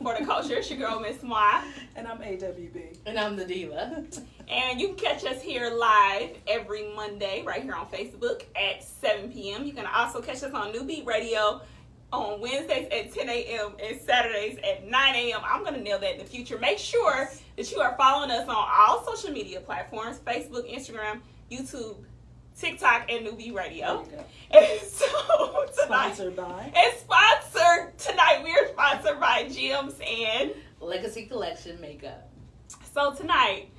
for the culture. It's your girl, MzMuah. And I'm AWB. And I'm the Diva. And you can catch us here live every Monday right here on Facebook at 7 p.m. You can also catch us on New Beat Radio on Wednesdays at 10 a.m. and Saturdays at 9 a.m. I'm going to nail that in the future. Make sure that you are following us on all social media platforms, Facebook, Instagram, YouTube, TikTok, and New Beat Radio. And so tonight, tonight we are sponsored by Gems and Legacy Collection Makeup. So tonight,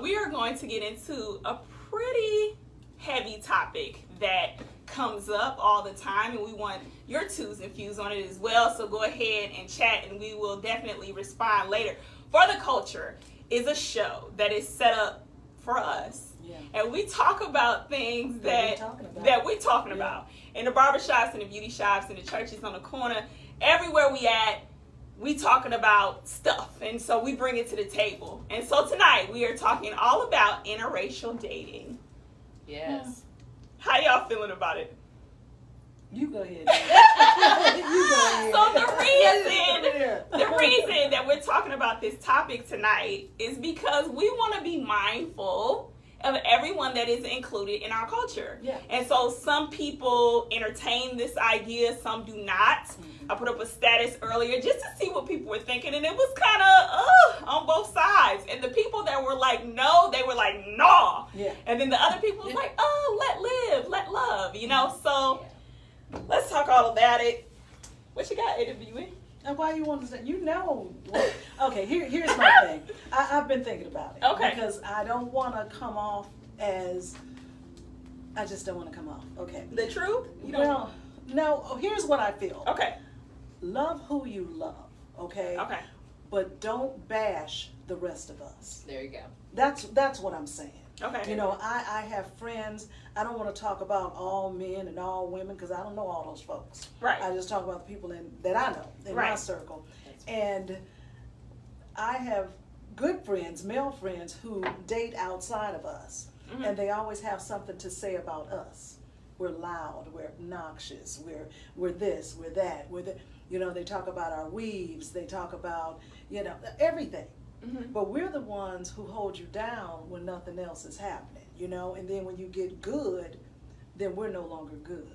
we are going to get into a pretty heavy topic that comes up all the time, and we want your twos and fews on it as well. So go ahead and chat, and we will definitely respond later. For the Culture is a show that is set up for us. Yeah. And we talk about things that we're talking about. In the barbershops and the beauty shops and the churches on the corner, everywhere we at, we talking about stuff. And so we bring it to the table. And so tonight we are talking all about interracial dating. Yes. How y'all feeling about it? You go ahead. So the reason that we're talking about this topic tonight is because we want to be mindful of everyone that is included in our culture. Yeah. And so some people entertain this idea, some do not. Mm-hmm. I put up a status earlier just to see what people were thinking, and it was kind of on both sides. And the people that were like, no, they were like, nah. Yeah. And then the other people was like, oh, let live, let love, you know? So let's talk all about it. What you got, AWB? And why you want to say, okay, here's my thing. I've been thinking about it. Okay. Because I don't want to come off as, I just don't want to come off. Okay. The truth? No, here's what I feel. Okay. Love who you love, okay? Okay. But don't bash the rest of us. There you go. That's what I'm saying. Okay. You know, I have friends. I don't want to talk about all men and all women because I don't know all those folks. Right. I just talk about the people that I know in my circle. And I have good friends, male friends, who date outside of us. Mm-hmm. And they always have something to say about us. We're loud. We're obnoxious. We're this. We're that. You know, they talk about our weaves. They talk about, everything. Mm-hmm. But we're the ones who hold you down when nothing else is happening, and then when you get good, then we're no longer good.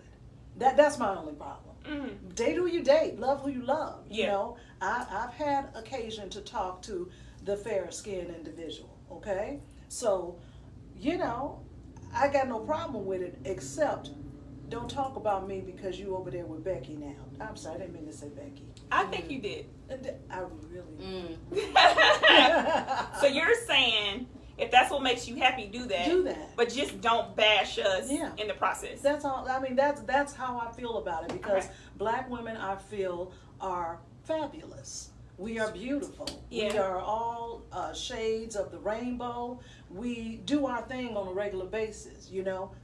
That's my only problem. Mm-hmm. Date who you date, love who you love. I've had occasion to talk to the fair-skinned individual, okay? So, I got no problem with it, except don't talk about me because you over there with Becky now. I'm sorry, I didn't mean to say Becky. I think you did. I really So you're saying if that's what makes you happy, do that. But just don't bash us in the process. That's all. I mean, that's how I feel about it because Black women, I feel, are fabulous. We are beautiful. Yeah. We are all shades of the rainbow. We do our thing on a regular basis.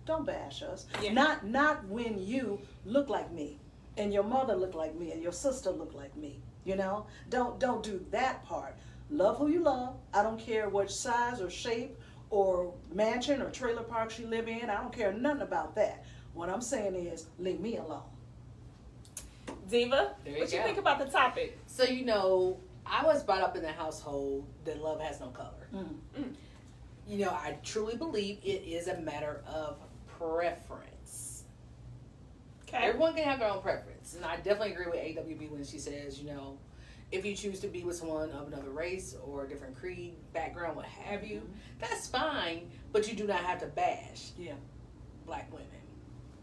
Don't bash us. Yeah. Not when you look like me, and your mother look like me, and your sister look like me. Don't do that part. Love who you love. I don't care what size or shape or mansion or trailer park you live in. I don't care nothing about that. What I'm saying is, leave me alone. Diva, what you think about the topic? So, I was brought up in a household that love has no color. Mm. I truly believe it is a matter of preference. Okay. Everyone can have their own preference. And I definitely agree with AWB when she says, if you choose to be with someone of another race or a different creed, background, what have you, that's fine, but you do not have to bash Black women.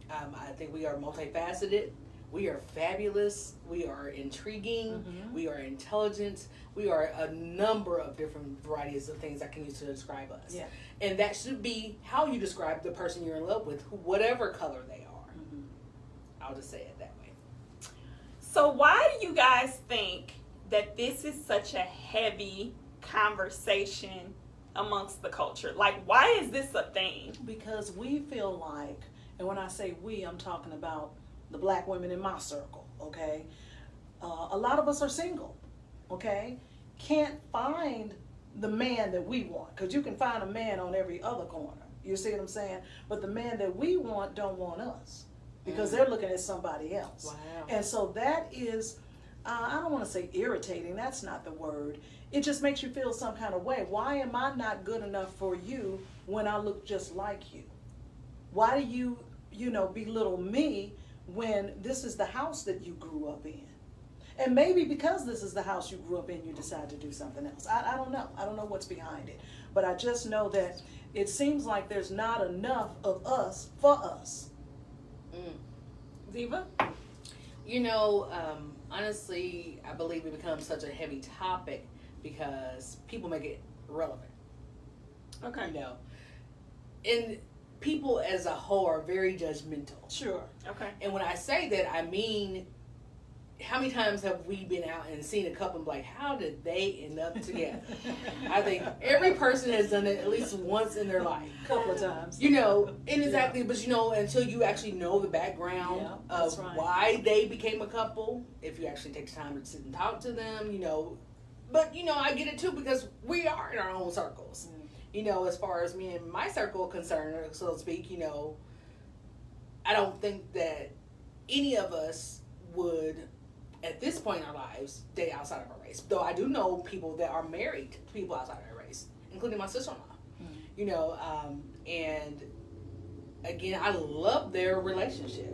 I think we are multifaceted. We are fabulous. We are intriguing. Mm-hmm. We are intelligent. We are a number of different varieties of things I can use to describe us. Yeah. And that should be how you describe the person you're in love with, whatever color they are. Mm-hmm. I'll just say it that way. So why do you guys think that this is such a heavy conversation amongst the culture? Like, why is this a thing? Because we feel like, and when I say we, I'm talking about the Black women in my circle, okay? A lot of us are single, okay? Can't find the man that we want, because you can find a man on every other corner. You see what I'm saying? But the man that we want don't want us, because they're looking at somebody else. Wow. And so that is I don't want to say irritating, that's not the word. It just makes you feel some kind of way. Why am I not good enough for you when I look just like you? Why do you, belittle me when this is the house that you grew up in? And maybe because this is the house you grew up in, you decide to do something else. I don't know. I don't know what's behind it. But I just know that it seems like there's not enough of us for us. Diva? Honestly, I believe it becomes such a heavy topic because people make it relevant. Okay. And people as a whole are very judgmental. Sure. Okay. And when I say that, I mean, how many times have we been out and seen a couple and be like, how did they end up together? I think every person has done it at least once in their life. A couple of times. And exactly, but until you actually know the background of why they became a couple, if you actually take the time to sit and talk to them, But, I get it too because we are in our own circles. As far as me and my circle concerned, so to speak, I don't think that any of us would, at this point in our lives, date outside of our race. Though I do know people that are married to people outside of their race, including my sister-in-law. And again, I love their relationship.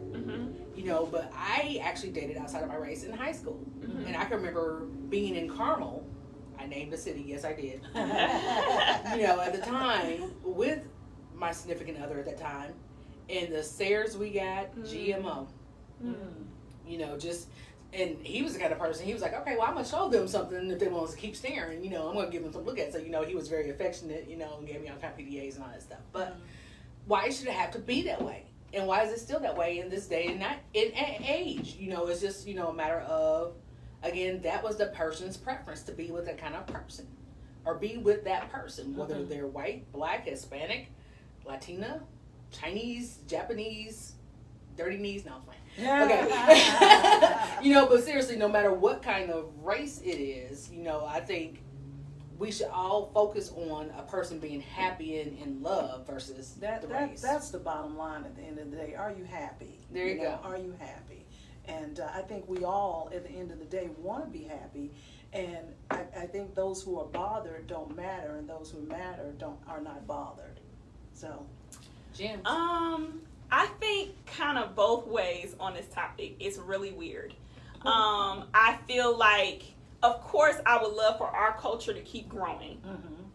But I actually dated outside of my race in high school. And I can remember being in Carmel. I named the city, yes I did. At the time, with my significant other at that time, and the stares we got, GMO. And he was the kind of person, he was like, okay, well, I'm going to show them something if they want to keep staring. I'm going to give them some look at. So, he was very affectionate, and gave me all kind of PDAs and all that stuff. But why should it have to be that way? And why is it still that way in this day and not in age? It's just, a matter of, again, that was the person's preference to be with that kind of person. Or be with that person, whether they're white, black, Hispanic, Latina, Chinese, Japanese, dirty knees, no, I'm playing. Okay. But seriously, no matter what kind of race it is, I think we should all focus on a person being happy and in love versus the race. That's the bottom line at the end of the day. Are you happy? There you go. Are you happy? And I think we all, at the end of the day, want to be happy. And I think those who are bothered don't matter, and those who matter are not bothered. So, Jim. I think kind of both ways on this topic. It's really weird. I feel like, of course, I would love for our culture to keep growing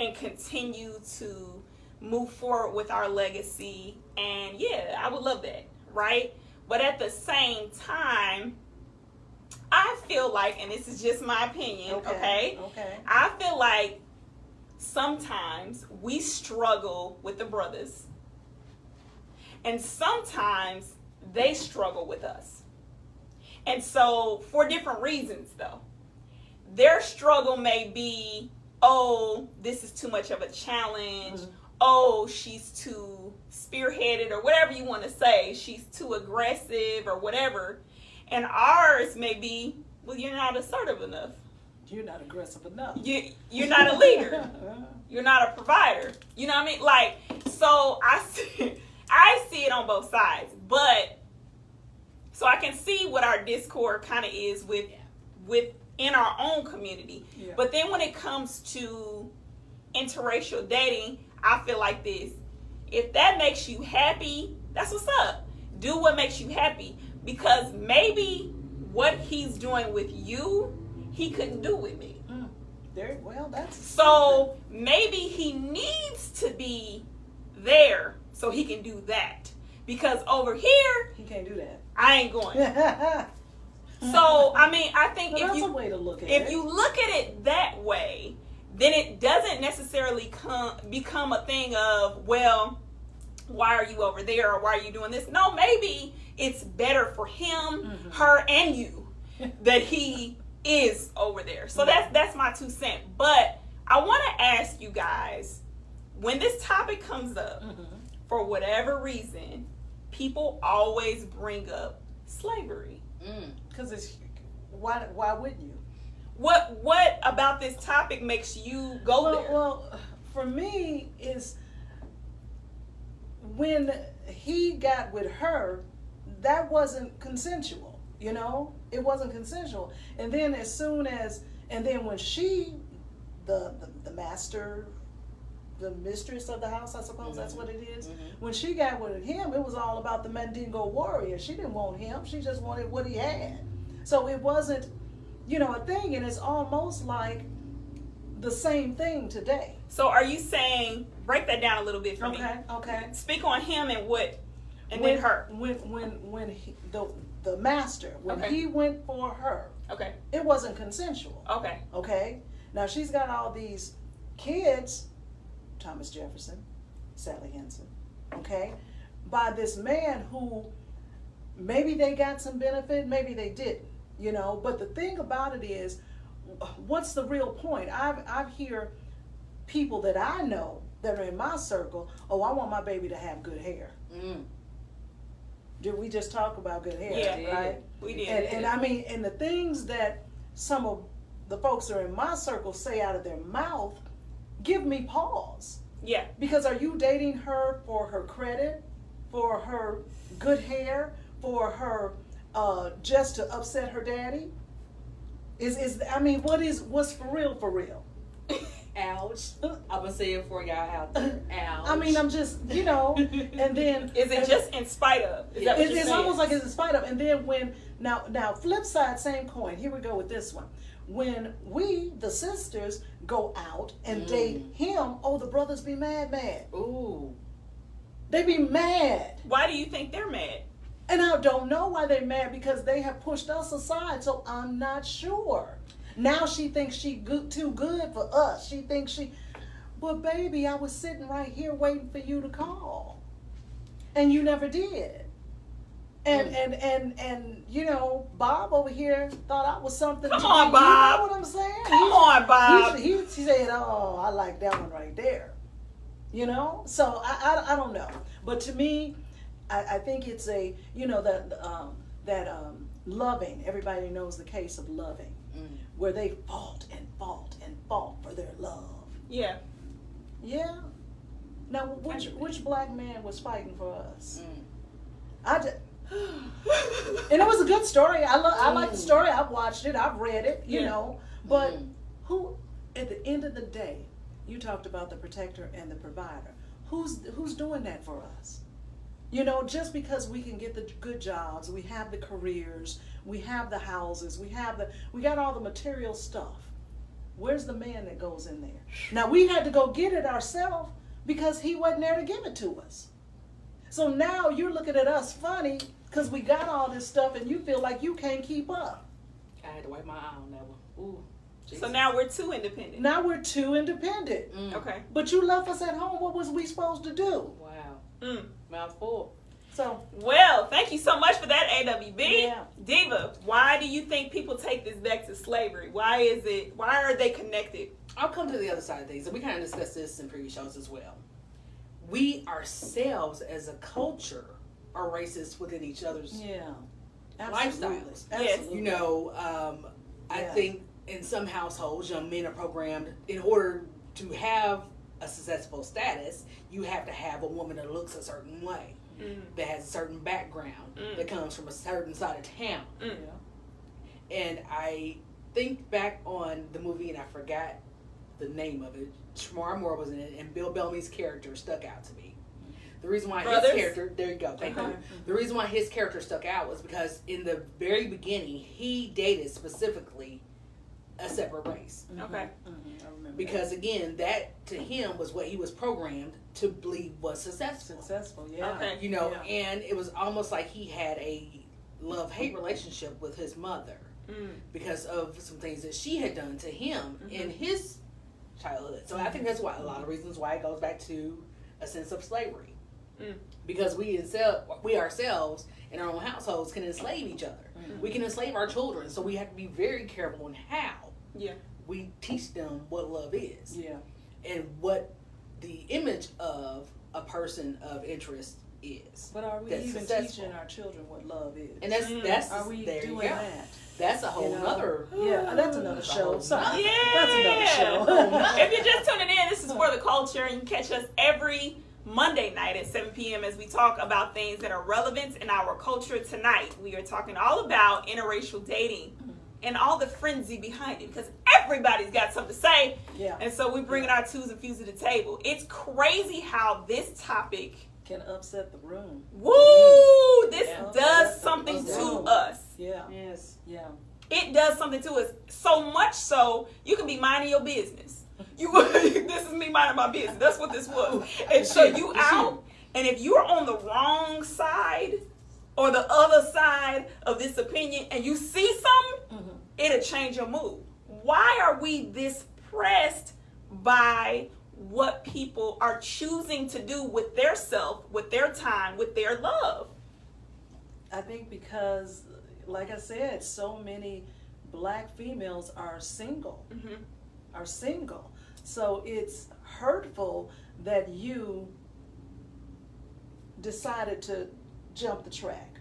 and continue to move forward with our legacy. And yeah, I would love that, right? But at the same time, I feel like, and this is just my opinion, okay? I feel like sometimes we struggle with the brothers. And sometimes they struggle with us. And so, for different reasons, though. Their struggle may be, oh, this is too much of a challenge. Oh, she's too spearheaded, or whatever you want to say. She's too aggressive, or whatever. And ours may be, well, you're not assertive enough. You're not aggressive enough. You're not a leader. You're not a provider. You know what I mean? Like, so I see it on both sides, but so I can see what our discord kind of is within our own community. Yeah. But then when it comes to interracial dating, I feel like this. If that makes you happy, that's what's up. Do what makes you happy, because maybe what he's doing with you, he couldn't do with me. That's so maybe he needs to be there so he can do that, because over here he can't do that. I ain't going. So I mean, I think that's a way to look at if you look at it that way, then it doesn't necessarily become a thing of, well, why are you over there, or why are you doing this? No, maybe it's better for him, her, and you that he is over there. So that's my 2 cents. But I want to ask you guys, when this topic comes up, for whatever reason, people always bring up slavery. Because it's why wouldn't you? What about this topic makes you go there? Well, for me, is when he got with her, that wasn't consensual. It It wasn't consensual. And then when she, the master, the mistress of the house, I suppose that's what it is. When she got with him, it was all about the Mandingo warrior. She didn't want him. She just wanted what he had. So it wasn't, a thing. And it's almost like the same thing today. So are you saying, break that down a little bit for me? Okay. Speak on him and what, and then her. When the master, when he went for her, it wasn't consensual. Okay. Now she's got all these kids, Thomas Jefferson, Sally Henson, by this man who maybe they got some benefit, maybe they didn't, But the thing about it is, what's the real point? I hear people that I know that are in my circle, I want my baby to have good hair. Did we just talk about good hair? Yeah, right? We did. And I mean, and the things that some of the folks that are in my circle say out of their mouth give me pause. Yeah. Because are you dating her for her credit, for her good hair, for her just to upset her daddy? What's for real? Ouch. I'm gonna say it for y'all out there. Ouch. I mean, I'm just, and then is it just in spite of? Is that what you're it's saying? almost like it's in spite of. And then when now flip side, same coin. Here we go with this one. When we, the sisters, go out and date him, the brothers be mad. Ooh. They be mad. Why do you think they're mad? And I don't know why they're mad, because they have pushed us aside, so I'm not sure. Now she thinks she too good for us. She thinks but baby, I was sitting right here waiting for you to call. And you never did. And Bob over here thought I was something. Come on, Bob. You know what I'm saying? Come on, Bob. He said, I like that one right there. So I don't know. But to me, I think it's that loving. Everybody knows the case of loving, where they fought for their love. Yeah. Yeah. Now, which black man was fighting for us? And it was a good story. I like the story. I've watched it. I've read it. You know. But who, at the end of the day, you talked about the protector and the provider. Who's doing that for us? Just because we can get the good jobs, we have the careers, we have the houses, we got all the material stuff. Where's the man that goes in there? Now, we had to go get it ourselves because he wasn't there to give it to us. So now you're looking at us funny because we got all this stuff and you feel like you can't keep up. I had to wipe my eye on that one. Ooh. Jesus. So now we're too independent. Now we're too independent. Okay. But you left us at home. What was we supposed to do? Wow. Mouthful. So, well, thank you so much for that, AWB. Yeah. Diva, why do you think people take this back to slavery? Why are they connected? I'll come to the other side of things, and we kind of discussed this in previous shows as well. We ourselves as a culture are racist within each other's lifestyles. Absolutely. Yes. I think in some households, young men are programmed in order to have a successful status, you have to have a woman that looks a certain way, that has a certain background, that comes from a certain side of town. And I think back on the movie, and I forgot the name of it. Shamar Moore was in it, and Bill Bellamy's character stuck out to me. The reason why his character, there you go, thank you. The reason why his character stuck out was because in the very beginning, he dated specifically a separate race. Okay. I remember because again, that to him was what he was programmed to believe was successful. Yeah. Okay. And it was almost like he had a love-hate relationship with his mother because of some things that she had done to him in his childhood. So I think that's why a lot of reasons why it goes back to a sense of slavery. Because we ourselves in our own households can enslave each other. We can enslave our children, so we have to be very careful in how we teach them what love is. And what the image of a person of interest is. But are we even teaching our children what love is? And that's are we there doing you go. that? That's a whole nother. That's another show. Sorry. Yeah. That's another show. If you're just tuning in, this is For the Culture, and you can catch us every Monday night at 7 p.m. as we talk about things that are relevant in our culture tonight. We are talking all about interracial dating and all the frenzy behind it, because everybody's got something to say. Yeah. And so we're bringing our twos and fews to the table. It's crazy how this topic can upset the room. Woo! This Yeah. does something to us. Yeah. Yes. Yeah. It does something to us. So much so, you can be minding your business. This is me minding my business. That's what this was. And so you out, and if you're on the wrong side or the other side of this opinion and you see something, it'll change your mood. Why are we this pressed by what people are choosing to do with their self, with their time, with their love? I think because, like I said, so many black females are single. So it's hurtful that you decided to jump the track.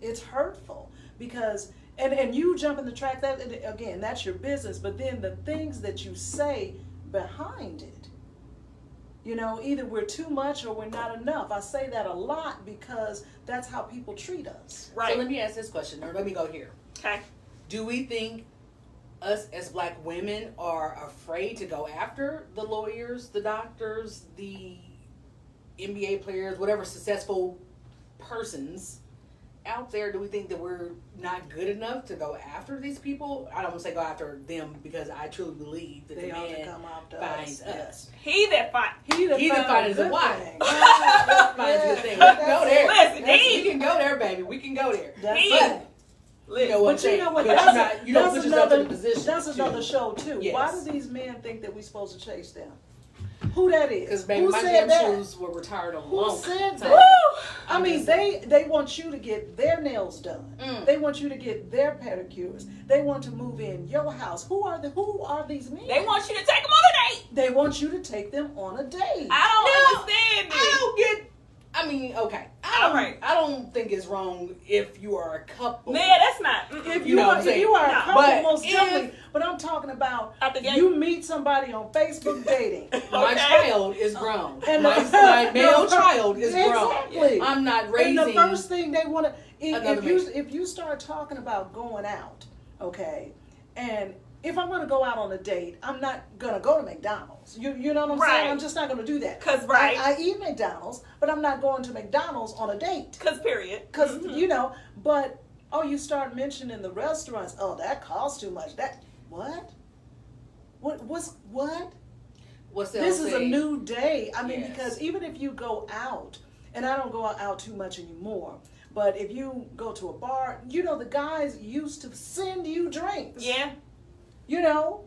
It's hurtful because, and you jumping the track, that again, that's your business, but then the things that you say behind it, you know, either we're too much or we're not enough. I say that a lot because that's how people treat us. Right. So let me ask this question, or let me go here. Okay. Do we think us as black women are afraid to go after the lawyers, the doctors, the NBA players, whatever successful persons out there? Do we think that we're not good enough to go after these people? I don't want to say go after them, because I truly believe that They the ought to man come after finds us. us. He that finds a good wife. thing. Finds a good thing. We can go there. Listen, We can go there, baby. We can go there. That's He- it. You know what I'm But you saying? know what? But you don't put yourself in a position. That's to- another show too. Yes. Why do these men think that we're supposed to chase them? Who that is? Because baby, Who my said damn that? shoes were retired a Who long said time. that? I I'm mean, just they want you to get their nails done. Mm. They want you to get their pedicures. They want to move in your house. Who are these men? They want you to take them on a date. They want you to take them on a date. I don't understand I this. don't get. I mean, okay. Alright. I don't think it's wrong if you are a couple. Man, that's not. If You you, know what are, I'm if saying? you are a No. couple, But most if- definitely. But I'm talking about Out the gate. you meet somebody on Facebook dating. My Okay. child is grown. And my male child is grown. Exactly. I'm not And raising. the first thing they want to, Another man. if you start talking about going out, okay, and if I'm going to go out on a date, I'm not going to go to McDonald's. You know what I'm Right. saying? I'm just not going to do that. 'Cause, right. I eat McDonald's, but I'm not going to McDonald's on a date. Because period. Because, you know, but, oh, you start mentioning the restaurants. Oh, that costs too much. That, what? What? What's the This old is a saying? new day. I mean, Yes. because even if you go out, and I don't go out too much anymore, but if you go to a bar, you know, the guys used to send you drinks. Yeah. You know,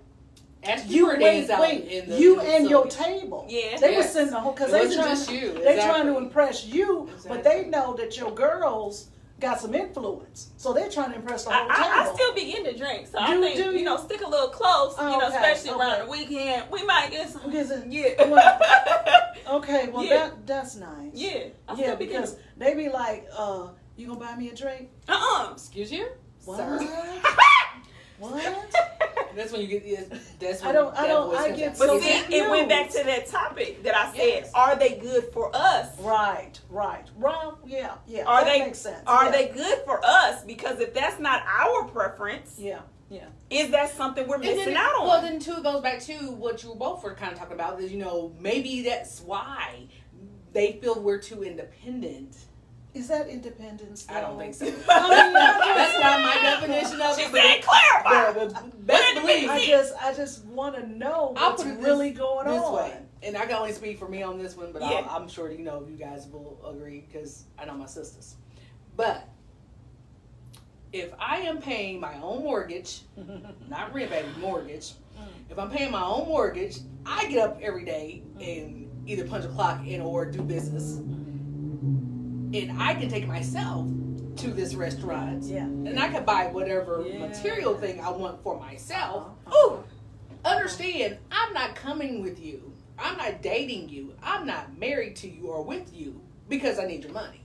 Ask you your wait, days out wait, in the you in the and your facility. table. Yeah. They were Yes. sending the whole, because It they wasn't trying, just you. they trying to Exactly. impress you, but Exactly. they know that your girls got some influence, so they're trying to impress the whole table. I still be getting the drink, so I Do think you? you know, stick a little close. Oh, You know, okay, especially around okay. the weekend, we might get some. Because Yeah. okay, well Yeah. that's nice. Yeah. I Yeah, still be because getting. they be like, you gonna buy me a drink? Excuse you, What? sir. What? That's when you get. That's when I don't- that voice I comes get out. But so see, it went back to that topic that I said. Yes. Are they good for us? Right. Yeah. Are that they makes sense. Are yeah. they good for us? Because if that's not our preference, Yeah. is that something we're And then missing it- out on? Well, then too, it goes back to what you both were kind of talking about. Is, you know, maybe that's why they feel we're too independent. Is that independence? I don't though? think so. I mean, That's not my definition of she it. said clarify. But best believe I just want to know I'll what's put it really going this on. way, and I can only speak for me on this one, but Yeah. I'm sure you know you guys will agree because I know my sisters. But if I am paying my own mortgage, not rent, baby, mortgage. If I'm paying my own mortgage, I get up every day and either punch a clock in or do business, and I can take myself to this restaurant, Yeah. and I can buy whatever Yeah. material thing I want for myself. Uh-huh. Understand, I'm not coming with you. I'm not dating you. I'm not married to you or with you because I need your money.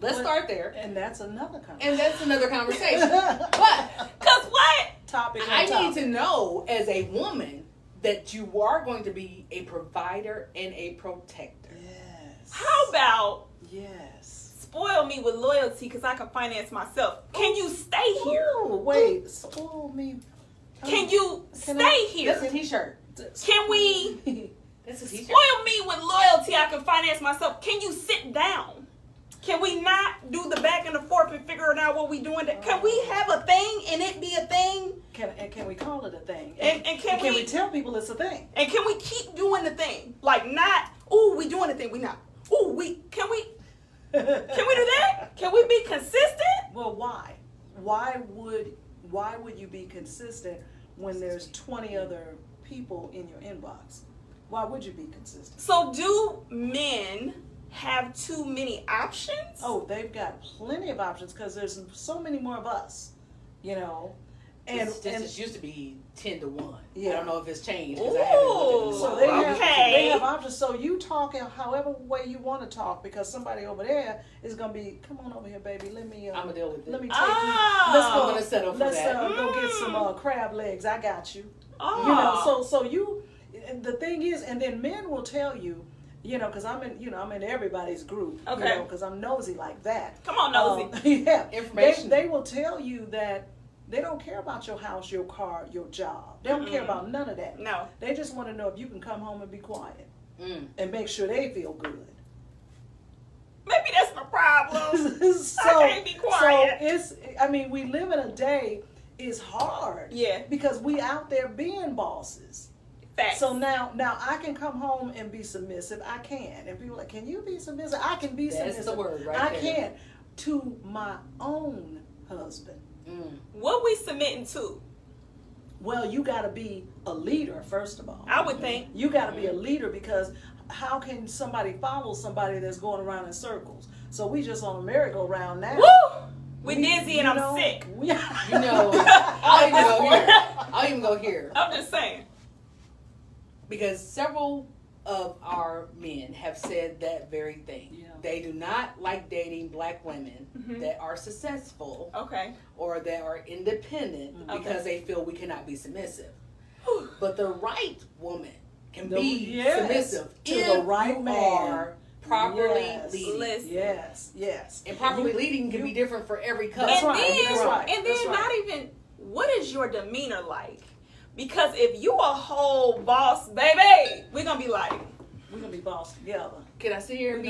Let's start there. And that's another conversation. And that's another conversation. But Cause what? Topic. I need to know as a woman that you are going to be a provider and a protector. Yes. How about Yes. spoil me with loyalty because I can finance myself? Can you stay here? Ooh, wait, spoil me. Can you Can stay here? That's a t-shirt. Can we That's a t-shirt. spoil me with loyalty? I can finance myself. Can you sit down? Can we not do the back and the forth and figuring out what we doing? Can we have a thing and it be a thing? Can we call it a thing? And can we we tell people it's a thing? And can we keep doing the thing? Like not, ooh, we doing the thing, we not. Ooh, can we do that? Can we be consistent? Well, why? Why would you be consistent when there's 20 other people in your inbox? Why would you be consistent? So do men have too many options? Oh, they've got plenty of options because there's so many more of us, you know. And this used to be 10 to 1. Yeah. I don't know if it's changed because I haven't looked at the so law. they have options. So you talk however way you want to talk because somebody over there is gonna be, come on over here, baby. Let me. I'm gonna deal with it. Let me take Oh. you. I'm gonna settle for Let's that. go get some crab legs. I got you. Oh. You know. So you. The thing is, and then men will tell you. You know, because I'm in everybody's group. Okay. You know, because I'm nosy like that. Come on, nosy. Yeah. Information. They will tell you that they don't care about your house, your car, your job. They don't care about none of that. No. They just want to know if you can come home and be quiet and make sure they feel good. Maybe that's my problem. So, I can't be quiet. So we live in a day, it's hard. Yeah. Because we out there being bosses. Facts. So now I can come home and be submissive. I can. And people are like, can you be submissive? I can be submissive. That's the word right I there. can. To my own husband. What we submitting to? Well, you got to be a leader, first of all. I would think. You got to be a leader because how can somebody follow somebody that's going around in circles? So we just on a merry-go-round now. Woo! We dizzy and I'm sick. You know, I'll even go here. I'm just saying. Because several of our men have said that very thing. Yeah. They do not like dating black women that are successful Okay. or that are independent because they feel we cannot be submissive. But the right woman can be submissive to if the right you man. Are properly leading. Listen. Yes. And properly leading can be different for every couple. That's And right. then, That's right. and then That's right. not even, what is your demeanor like? Because if you a whole boss, baby, we're going to be like. We're going to be bossed together. Can I sit here and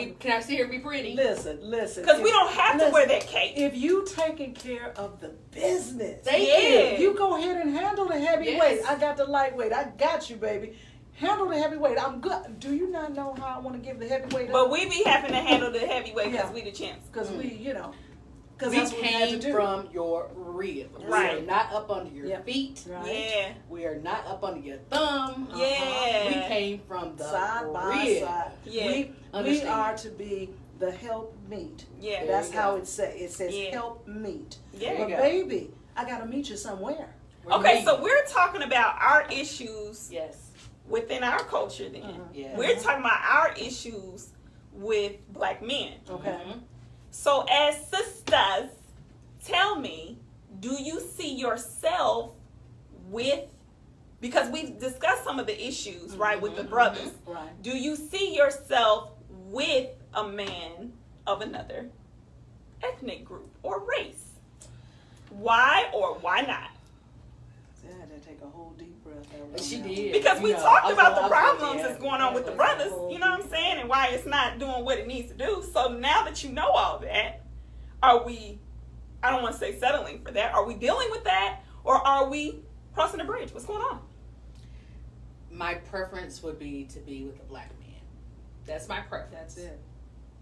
be pretty? Listen. Because we don't have to wear that cape. If you taking care of the business, Thank you go ahead and handle the heavyweight. Yes. I got the lightweight. I got you, baby. Handle the heavyweight. I'm good. Do you not know how I want to give the heavyweight But up? we be having to handle the heavyweight because Yeah. we the champs. Because because We that's what we had to came do. from your rib. Right. We are not up under your Yep. feet. Right. Yeah. We are not up under your thumb. Yeah. We came from the Side by rib. side. Yeah. We Understand. are to be the help meet. Yeah. There That's you how go. it says. It says Yeah. help meet. Yeah. There But you go. baby, I gotta meet you somewhere. Okay, so we're talking about our issues Yes. within our culture then. Yeah. We're talking about our issues with black men. Okay. So as sisters, tell me, do you see yourself with, because we've discussed some of the issues, right, with the brothers. Right. Do you see yourself with a man of another ethnic group or race? Why or why not? I had to take a whole deep breath. She did. Because we You know, talked I about was the like, problems yeah. that's going on with the brothers, you know what I'm saying, and why it's not doing what it needs to do. So now that you know all that, are we, I don't want to say settling for that, are we dealing with that, or are we crossing the bridge? What's going on? My preference would be to be with a black man. That's my preference.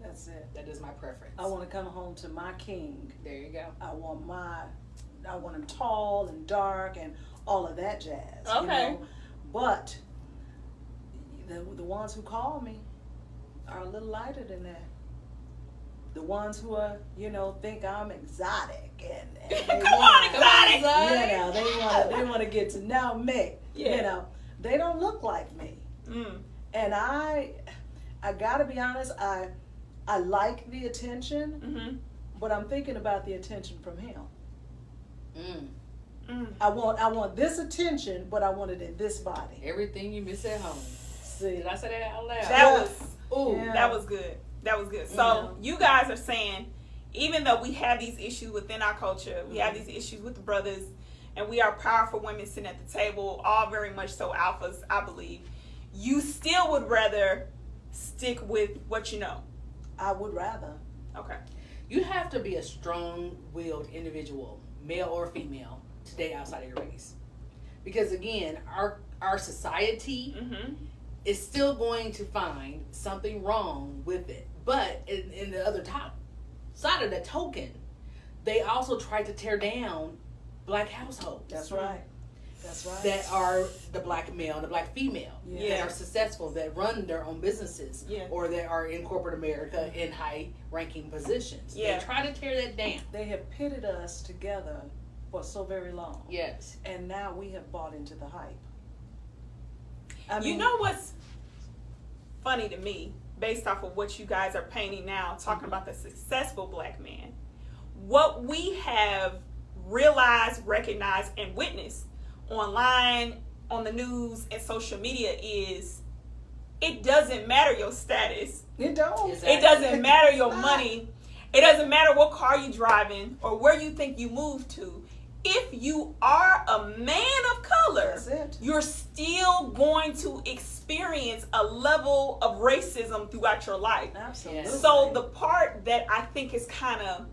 That's it. That is my preference. I want to come home to my king. There you go. I want him tall and dark and all of that jazz. Okay. You know? But the ones who call me are a little lighter than that. The ones who are, think I'm exotic and Come on, exotic. they want to get to know me. Yeah. They don't look like me. And I gotta be honest, I like the attention, but I'm thinking about the attention from him. I want this attention, but I want it in this body. Everything you miss at home. See, Did I say that out loud? That was good. That was good. So you guys are saying, even though we have these issues within our culture, we have these issues with the brothers, and we are powerful women sitting at the table, all very much so alphas, I believe, you still would rather stick with what you know. I would rather. Okay. You have to be a strong-willed individual, male or female, to date outside of your race. Because again, our society is still going to find something wrong with it. But in the other top side of the token, they also try to tear down black households. That's right. That's right. That are the black male and the black female. Yeah. That are successful, that run their own businesses. Yeah. Or that are in corporate America in high ranking positions. Yeah. They try to tear that down. They have pitted us together for so very long. Yes. And now we have bought into the hype. I mean, You know what's funny to me, based off of what you guys are painting now, talking about the successful black man, what we have realized, recognized, and witnessed online, on the news, and social media is, it doesn't matter your status. It don't. Exactly. It doesn't matter your It's not. money. It doesn't matter what car you driving or where you think you moved to. If you are a man of color, That's it. you're still going to experience a level of racism throughout your life. Absolutely. So the part that I think is kind of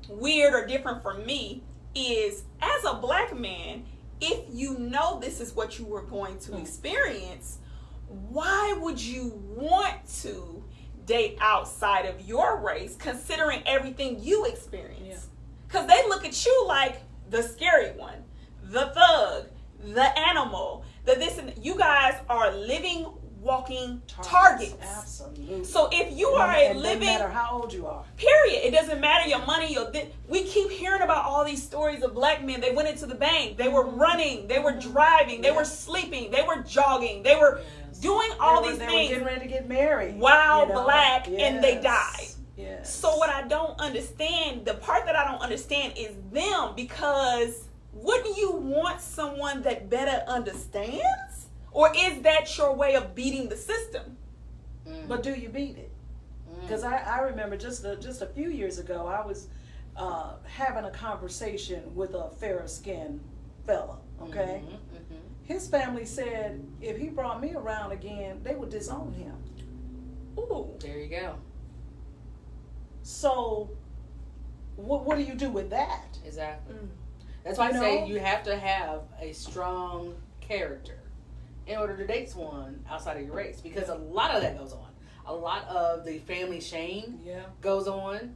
weird or different for me is, as a black man, if you know this is what you were going to experience, why would you want to date outside of your race, considering everything you experience? Because they look at you like the scary one, the thug, the animal, the this, and you guys are living, walking targets. Absolutely. So if you are a it living, doesn't matter how old you are. period, it doesn't matter your money, we keep hearing about all these stories of black men. They went into the bank, they were running, they were driving, they were sleeping, they were jogging, they were doing all these They were things getting ready to get married. while you know? black, and they Yes. died. Yes. So what I don't understand, the part that I don't understand is them, because wouldn't you want someone that better understands? Or is that your way of beating the system? But do you beat it? Because I remember just a few years ago, I was having a conversation with a fairer skinned fella, okay? His family said if he brought me around again, they would disown him. Ooh. There you go. So what do you do with that? Exactly. That's why I You say know? you have to have a strong character in order to date someone outside of your race, because a lot of that goes on. A lot of the family shame goes on,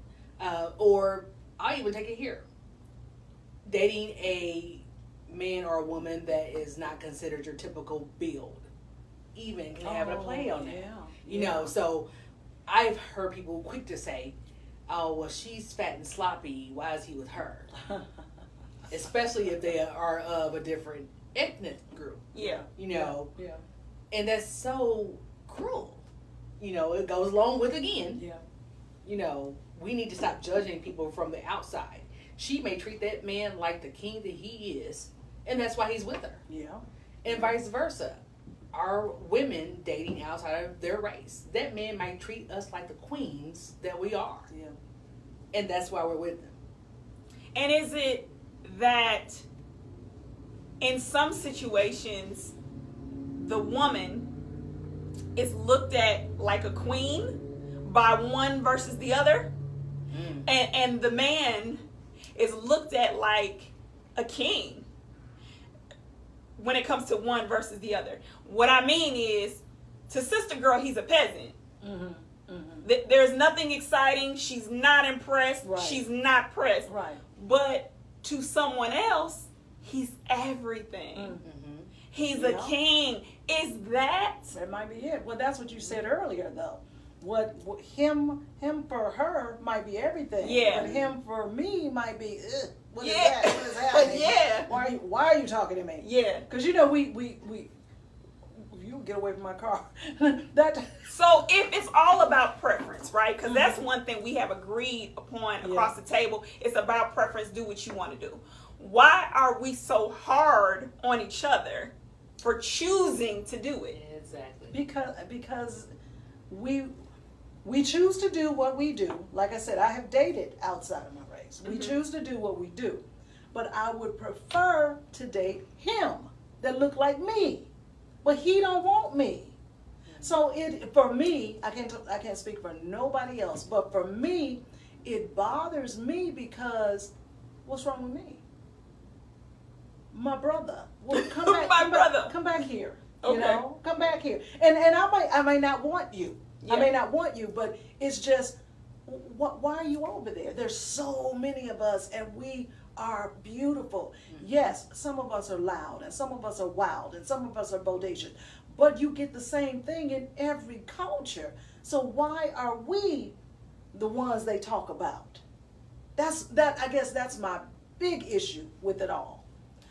or I'll even take it here. Dating a man or a woman that is not considered your typical build even can have a play on that. You know, so I've heard people quick to say, oh, well, she's fat and sloppy, why is he with her? Especially if they are of a different ethnic group. Yeah. You know, Yeah. and that's so cruel. You know, it goes along with, again, Yeah. you know, we need to stop judging people from the outside. She may treat that man like the king that he is, and that's why he's with her. Yeah. And vice versa. Our women dating outside of their race, that man might treat us like the queens that we are. Yeah. And that's why we're with them. And is it that in some situations the woman is looked at like a queen by one versus the other, and the man is looked at like a king when it comes to one versus the other? What I mean is, to Sister Girl, he's a peasant. There's nothing exciting. She's not impressed. Right. She's not pressed. Right. But to someone else, he's everything. He's a king. Is that? That might be it. Well, that's what you said earlier, though. What him for her might be everything. Yeah. But him for me might be, ugh, what is Yeah. that? What is happening? Yeah. Why are you talking to me? Yeah. Because you know we you get away from my car. That. So if it's all about preference, right? Because that's one thing we have agreed upon across the table. It's about preference. Do what you want to do. why are we so hard on each other for choosing to do it? Exactly. Because we choose to do what we do. Like I said, I have dated outside of my race. We choose to do what we do. But I would prefer to date him that look like me. But he don't want me. So for me, I can't speak for nobody else, but for me, it bothers me because what's wrong with me? My brother. Well, come back, come back here. Okay. You know, come back here. And I may not want you. Yeah. I may not want you, but it's just, why are you over there? There's so many of us, and we are beautiful. Yes, some of us are loud, and some of us are wild, and some of us are bodacious. But you get the same thing in every culture. So why are we the ones they talk about? I guess that's my big issue with it all.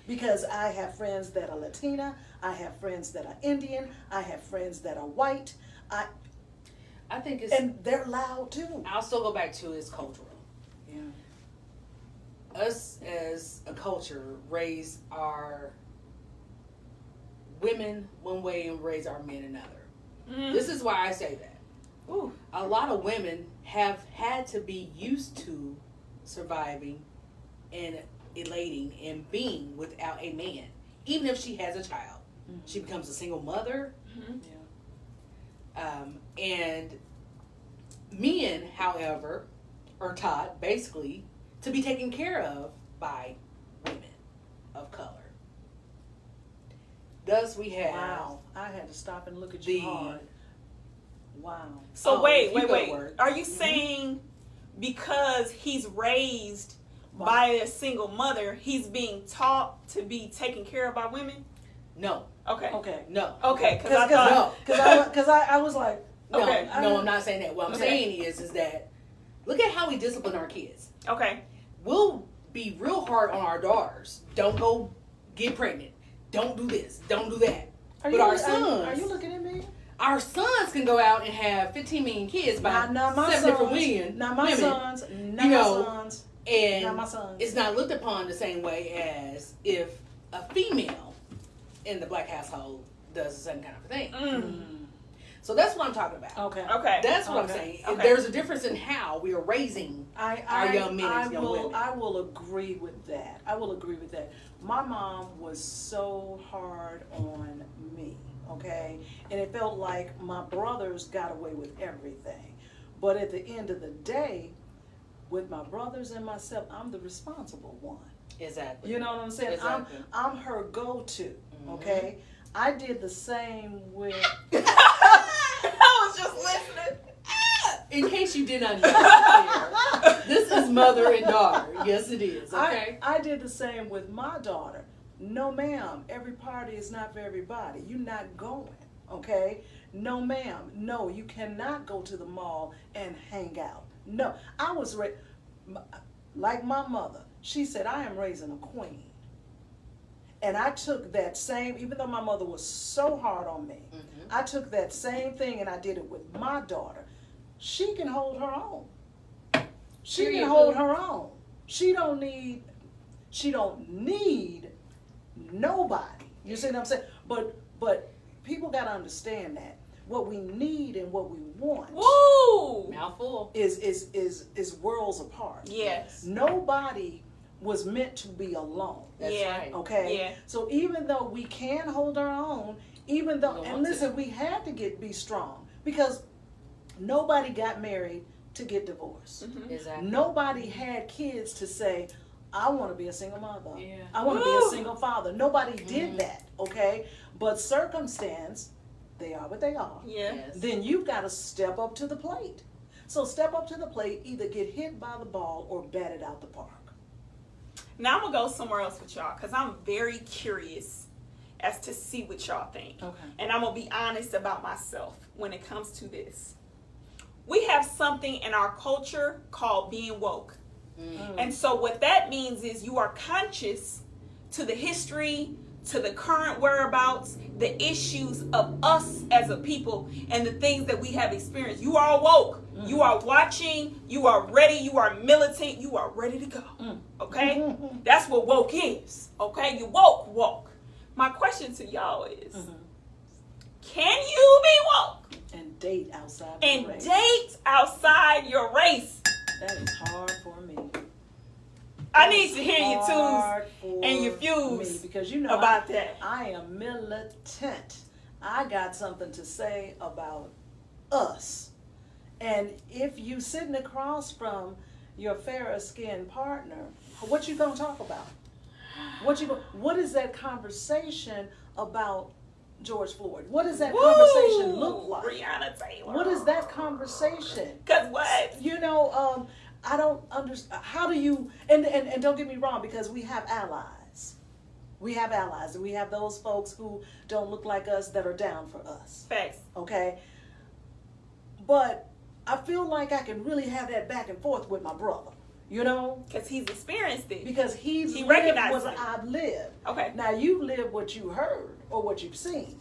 Because I have friends that are Latina, I have friends that are Indian, I have friends that are white. I think it's, and they're loud too. I'll still go back to it's cultural. Yeah. Us as a culture raise our women one way and raise our men another. This is why I say that. Ooh. A lot of women have had to be used to surviving and elating and being without a man. Even if she has a child. She becomes a single mother. Yeah. And men, however, are taught basically to be taken care of by women of color. Thus, we have. Wow. I had to stop and look at you hard. Wow. So wait. Word. Are you saying because he's raised by a single mother, he's being taught to be taken care of by women? No. Okay. Okay. No. Okay, because I thought... Because I was like... No, Okay. no, I'm not saying that. What I'm saying is that look at how we discipline our kids. Okay. We'll be real hard on our daughters. Don't go get pregnant. Don't do this. Don't do that. But our sons... Are you looking at me? Our sons can go out and have 15 million kids by Not my 7 sons. different women. Not my sons. Not You my know, sons. And Not my sons. it's not looked upon the same way as if a female in the black household does the same kind of thing. So that's what I'm talking about. Okay. That's what I'm saying. Okay. There's a difference in how we are raising our young men and young women. I will agree with that. My mom was so hard on me, okay? And it felt like my brothers got away with everything. But at the end of the day, with my brothers and myself, I'm the responsible one. Exactly. You know what I'm saying? Exactly. I'm her go-to, okay? I did the same with... I was just listening. In case you did not know, this is mother and daughter. Yes, it is. Okay. I did the same with my daughter. No, ma'am. Every party is not for everybody. You're not going, okay? No, ma'am. No, you cannot go to the mall and hang out. No, I was like my mother. She said, I am raising a queen. And I took that same, even though my mother was so hard on me, I took that same thing and I did it with my daughter. She can hold her own. She can hold her own. She don't need nobody. You see what I'm saying? But people got to understand that what we need and what we want Mouthful. is worlds apart. Yes. Nobody was meant to be alone. That's right. Okay. Yeah. So even though we can hold our own, we had to be strong because nobody got married to get divorced. Exactly. Nobody had kids to say, I want to be a single mother. Yeah. I want to be a single father. Nobody did that. Okay. But circumstance, they are what they are. Yeah. Yes. Then you've got to step up to the plate. So step up to the plate, either get hit by the ball or bat it out the park. Now I'm going to go somewhere else with y'all because I'm very curious as to see what y'all think. Okay. And I'm going to be honest about myself when it comes to this. We have something in our culture called being woke. And so what that means is you are conscious to the history, to the current whereabouts, the issues of us as a people, and the things that we have experienced. You are woke. You are watching, you are ready, you are militant, you are ready to go. Okay? That's what woke is. Okay? You woke. My question to y'all is, can you be woke? And date outside And your race. date outside your race? That is hard for me. I need to hear your Hard twos for and your me, fuse because you know about that. I am militant. I got something to say about us. And if you sitting across from your fairer skinned partner, what you gonna talk about? What is that conversation about George Floyd? What does that conversation look like? Breonna Taylor. What is that conversation? Cause what? I don't understand. How do you, and don't get me wrong, because we have allies. We have allies, and we have those folks who don't look like us that are down for us. Facts. Okay? But I feel like I can really have that back and forth with my brother, Cause he's experienced it. because he lived recognizes what it. I've lived. Okay. Now you live what you heard or what you've seen.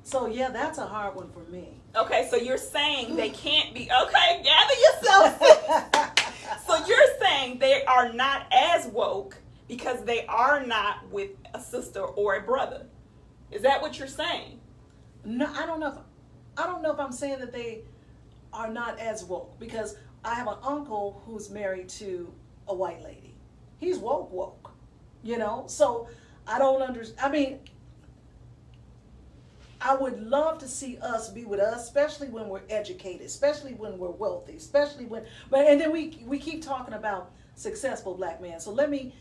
So yeah, that's a hard one for me. Okay, so you're saying they can't be, okay, gather yourself. So you're saying they are not as woke because they are not with a sister or a brother. Is that what you're saying? No, I don't know if I'm saying that they are not as woke, because I have an uncle who's married to a white lady. He's woke, So I don't understand. I would love to see us be with us, especially when we're educated, especially when we're wealthy, and then we keep talking about successful black men. So let me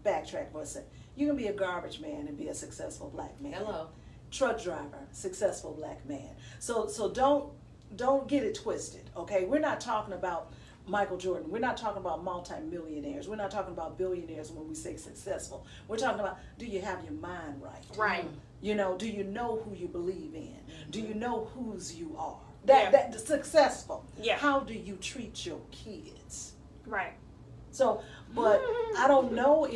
backtrack for a second. You can be a garbage man and be a successful black man. Hello. Truck driver, successful black man. So don't get it twisted, okay? We're not talking about Michael Jordan. We're not talking about multimillionaires. We're not talking about billionaires when we say successful. We're talking about, do you have your mind right? Right. Do you know who you believe in? Do you know whose you are? Yeah. That successful. Yeah. How do you treat your kids? Right. So, but I don't know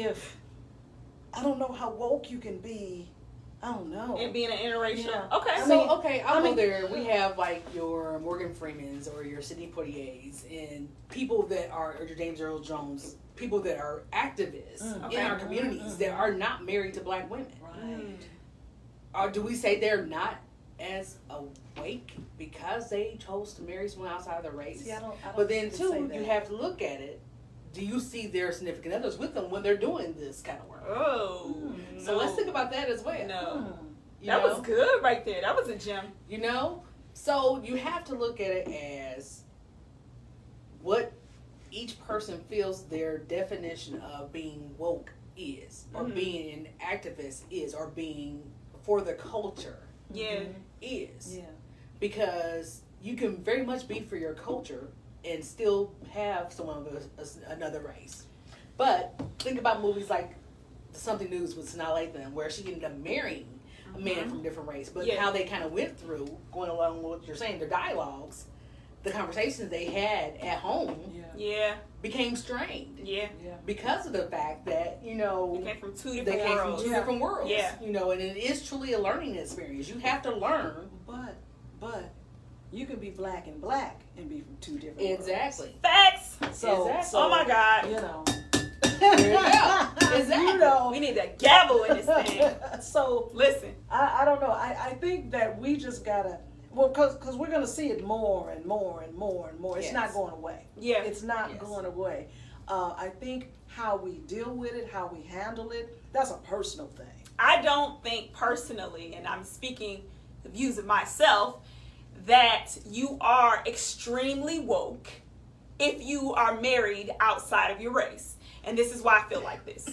how woke you can be. I don't know. And being an interracial. Yeah. Okay. I'll go there. We have like your Morgan Freemans or your Sidney Poitiers and people that are, or your James Earl Jones, people that are activists in our communities that are not married to black women. Right. Or do we say they're not as awake because they chose to marry someone outside of their race? See, I don't but then say too, that. you have to look at it. Do you see their significant others with them when they're doing this kind of work? Oh. So let's think about that as well. No. You That know? was good right there. That was a gem. So you have to look at it as what each person feels their definition of being woke is, or being an activist is, or being for the culture is. Yeah. Because you can very much be for your culture and still have someone of another race. But think about movies like Something News with Sanaa Lathan, where she ended up marrying a man from a different race. But how they kind of went through, going along with what you're saying, their dialogues, the conversations they had at home became strained. Yeah. Because of the fact that, They came from two different they came worlds. from two different worlds. Yeah. And it is truly a learning experience. You have to learn. But you can be black and be from two different worlds. Exactly. Facts. So, Oh my God. There you go. Exactly. We need a gavel in this thing. So Listen. I don't know. I think that we just gotta, because we're gonna see it more and more and more and more. It's Yes. not going away. Yeah. It's not going away. I think how we deal with it, how we handle it, that's a personal thing. I don't think personally, and I'm speaking the views of myself, that you are extremely woke if you are married outside of your race. And this is why I feel like this.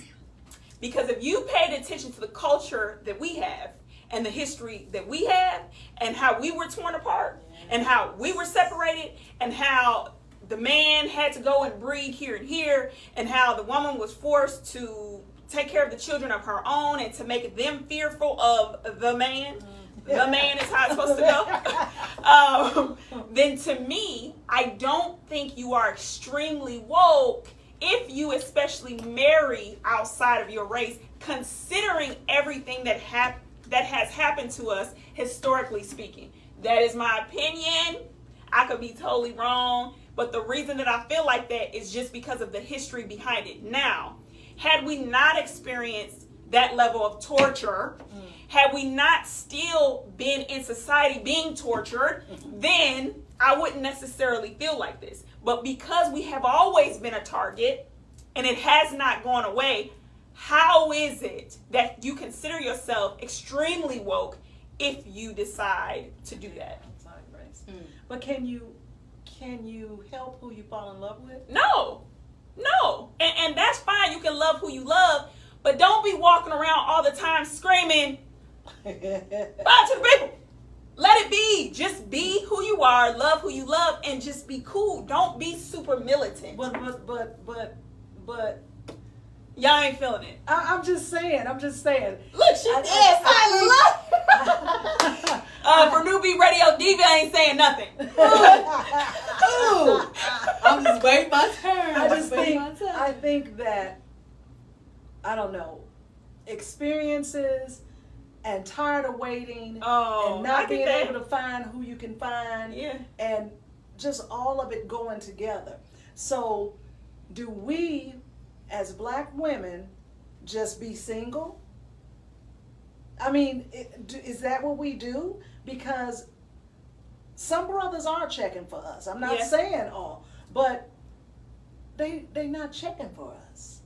Because if you paid attention to the culture that we have and the history that we have and how we were torn apart and how we were separated and how the man had to go and breed here and here and how the woman was forced to take care of the children of her own and to make them fearful of the man. The man is how it's supposed to go. Then to me, I don't think you are extremely woke if you especially marry outside of your race, considering everything that has happened to us historically speaking. That is my opinion. I could be totally wrong, but the reason that I feel like that is just because of the history behind it. Now, had we not experienced that level of torture, had we not still been in society being tortured, then I wouldn't necessarily feel like this. But because we have always been a target and it has not gone away, how is it that you consider yourself extremely woke if you decide to do that? But can you help who you fall in love with? No. And that's fine. You can love who you love, but don't be walking around all the time screaming, "Bye to the people." Let it be. Just be who you are, love who you love, and just be cool. Don't be super militant. But y'all ain't feeling it. I'm just saying. Look, she dead silent. For Newbie Radio, Diva ain't saying nothing. Ooh. I'm just waiting my turn. I think that, I don't know, experiences and tired of waiting and not being able to find who you can find and just all of it going together. So do we as black women just be single? I mean, is that what we do? Because some brothers are checking for us. I'm not saying all, but they not checking for us.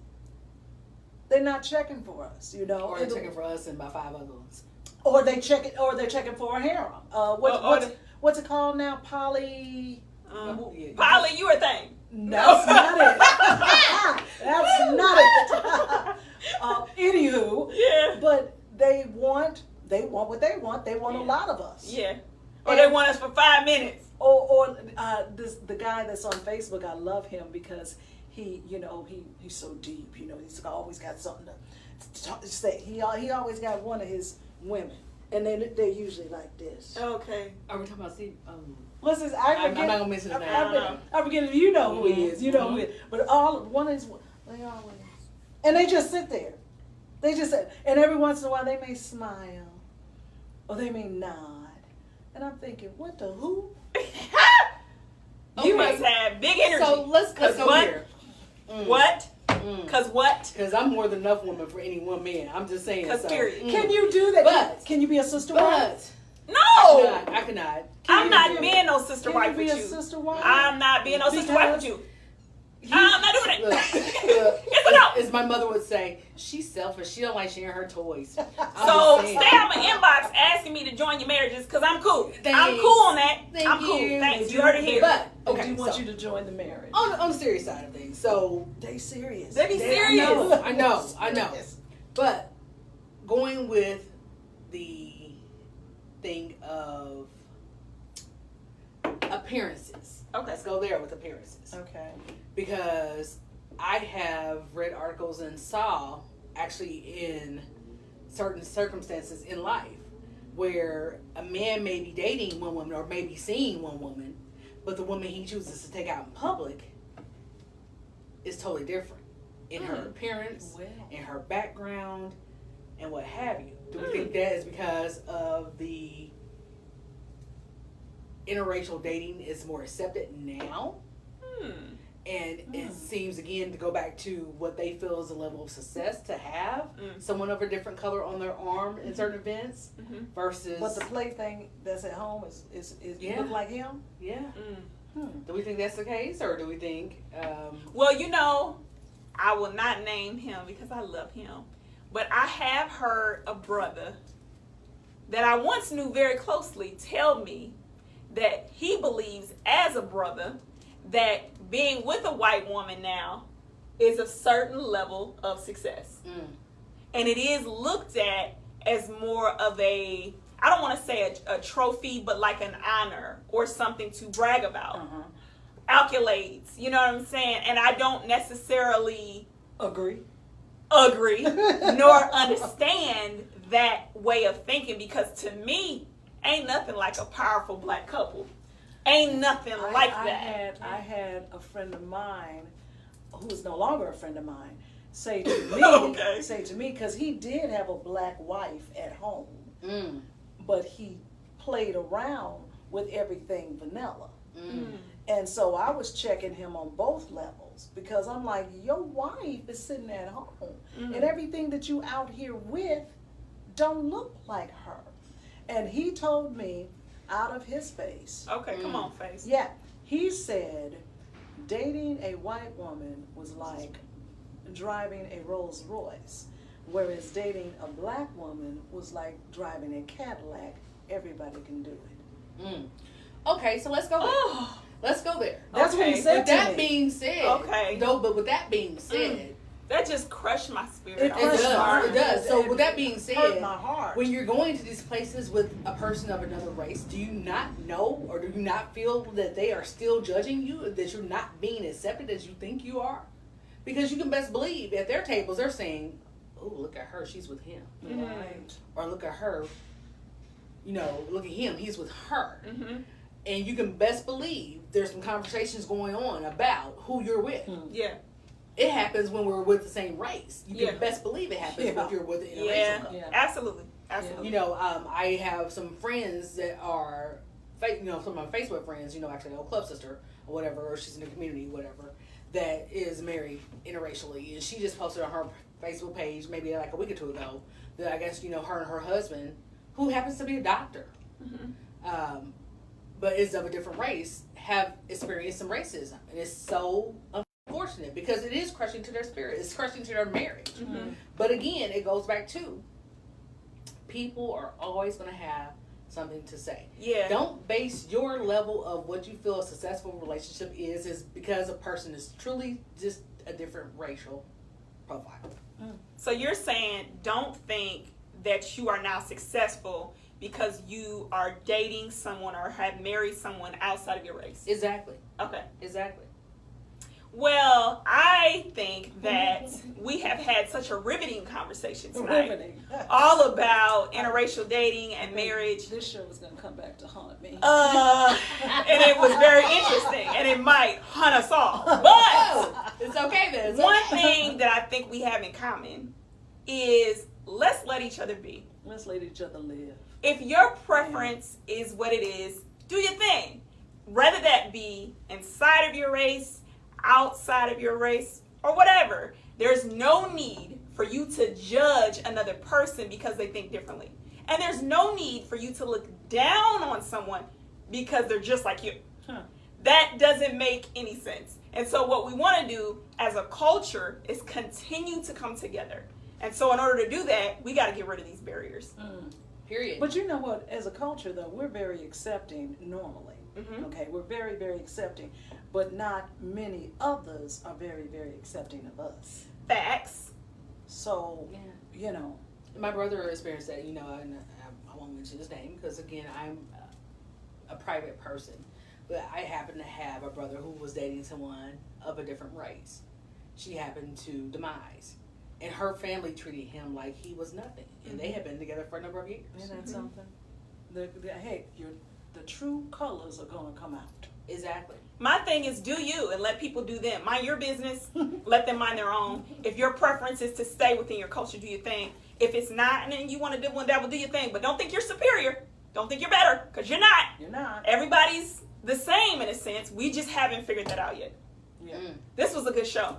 They're not checking for us, you know. Or they're checking for us and about 5 other ones. Or they're checking for a harem. What's it called now? Poly. Poly, you a thing. That's not it. That's not it. Anywho. Yeah. But they want what they want. They want a lot of us. Yeah. Or they want us for 5 minutes. Or the guy that's on Facebook, I love him because he's so deep. You know, he's always got something to say. He always got one of his women, and they're usually like this. Okay. Are we talking about Steve? What's his? I'm not gonna mention his name. I forget if you know who he is. You know who he is. But one of his, they always, and they just sit there. They just sit, and every once in a while they may smile, or they may nod, and I'm thinking, what the who? You must have big energy. So let's go here. What? Cause what? Because I'm more than enough woman for any one man. I'm just saying. Cause period. Can you do that? But can you be a sister wife? No. I cannot. I'm not being no sister wife with you. Can you be a sister wife? I'm not being no sister wife with you. I'm not doing it. It's a no. As my mother would say, she's selfish. She don't like sharing her toys. So stay on my inbox asking me to join your marriages because I'm cool. Thanks. I'm cool on that. Thank I'm cool. you. Thanks. You heard it here. But I do want you to join the marriage. On the serious side of things, so they serious. They be serious. I know. But going with the thing of appearances. Okay. Let's go there with appearances. Okay. Because I have read articles and saw actually in certain circumstances in life where a man may be dating one woman or may be seeing one woman, but the woman he chooses to take out in public is totally different in her appearance, in her background, and what have you. Do we think that is because of the interracial dating is more accepted now? And it seems, again, to go back to what they feel is a level of success to have someone of a different color on their arm in certain events versus... But the plaything that's at home is look like him? Yeah. Do we think that's the case, or do we think... Well, I will not name him because I love him. But I have heard a brother that I once knew very closely tell me that he believes as a brother that being with a white woman now is a certain level of success. And it is looked at as more of a, I don't want to say a trophy, but like an honor or something to brag about. Accolades, you know what I'm saying? And I don't necessarily agree nor understand that way of thinking, because to me, ain't nothing like a powerful black couple. Ain't nothing like that. I had a friend of mine who is no longer a friend of mine say to me, because he did have a black wife at home, but he played around with everything vanilla. Mm. And so I was checking him on both levels because I'm like, your wife is sitting at home and everything that you out here with don't look like her. And he told me out of his face. Okay, come on, face. Yeah, he said dating a white woman was like driving a Rolls Royce, whereas dating a black woman was like driving a Cadillac. Everybody can do it. Mm. Okay, so let's go there. Let's go there. That's what he said With to that me. being said, Okay. No, but with that being said, That just crushed my spirit. It I'm it crushed does. my sorry. It does. So It with that being hurt said, my heart. when you're going to these places with a person of another race, do you not know or do you not feel that they are still judging you, that you're not being accepted as you think you are? Because you can best believe at their tables they're saying, "Oh, look at her, she's with him," Right. or "Look at her, look at him, he's with her." Mm-hmm. And you can best believe there's some conversations going on about who you're with. Yeah. It happens when we're with the same race. You can Yeah. best believe it happens Yeah. if you're with an interracial Yeah. couple. Yeah. Absolutely. Absolutely. I have some friends that are, some of my Facebook friends, actually, club sister or whatever, or she's in the community, whatever, that is married interracially. And she just posted on her Facebook page maybe like a week or two ago that I guess, her and her husband, who happens to be a doctor, but is of a different race, have experienced some racism. And it's so unfortunate because it is crushing to their spirit. It's crushing to their marriage. Mm-hmm. But again, it goes back to people are always going to have something to say. Yeah. Don't base your level of what you feel a successful relationship is because a person is truly just a different racial profile. So you're saying don't think that you are now successful because you are dating someone or have married someone outside of your race. Exactly. Okay. Exactly. Well, I think that we have had such a riveting conversation tonight. Riveting. All about interracial dating and marriage. This show is going to come back to haunt me. And it was very interesting, and it might hunt us all. But It's okay then. It's one okay. thing that I think we have in common is let's let each other be. Let's let each other live. If your preference is what it is, do your thing. Whether that be inside of your race, outside of your race, or whatever. There's no need for you to judge another person because they think differently. And there's no need for you to look down on someone because they're just like you. That doesn't make any sense. And so what we want to do as a culture is continue to come together. And so in order to do that, we got to get rid of these barriers. Period. But you know what? As a culture, though, we're very accepting normally. Mhm. Okay, we're very, very accepting. But not many others are very, very accepting of us. Facts. So, Yeah. My brother experienced that, and I won't mention his name because, again, I'm a private person. But I happen to have a brother who was dating someone of a different race. She happened to demise. And her family treated him like he was nothing. And they had been together for a number of years. isn't that something? Hey, the true colors are going to come out. Exactly. My thing is do you and let people do them. Mind your business. Let them mind their own. If your preference is to stay within your culture, do your thing. If it's not, and then you want to do one, that will do your thing. But don't think you're superior. Don't think you're better, because you're not. You're not. Everybody's the same in a sense. We just haven't figured that out yet. Yeah. This was a good show.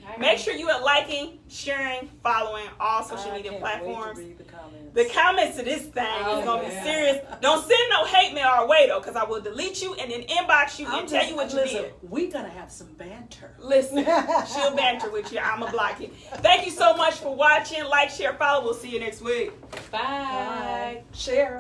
I Make sure you are liking, sharing, following all social I media can't platforms. Wait to read the comments. The comments to this thing Oh, is going to be yeah. serious. Don't send no hate mail our way, though, because I will delete you and then inbox you and tell you what you did. We're going to have some banter. Listen, she'll banter with you. I'm going to block you. Thank you so much for watching. Like, share, follow. We'll see you next week. Bye. Share.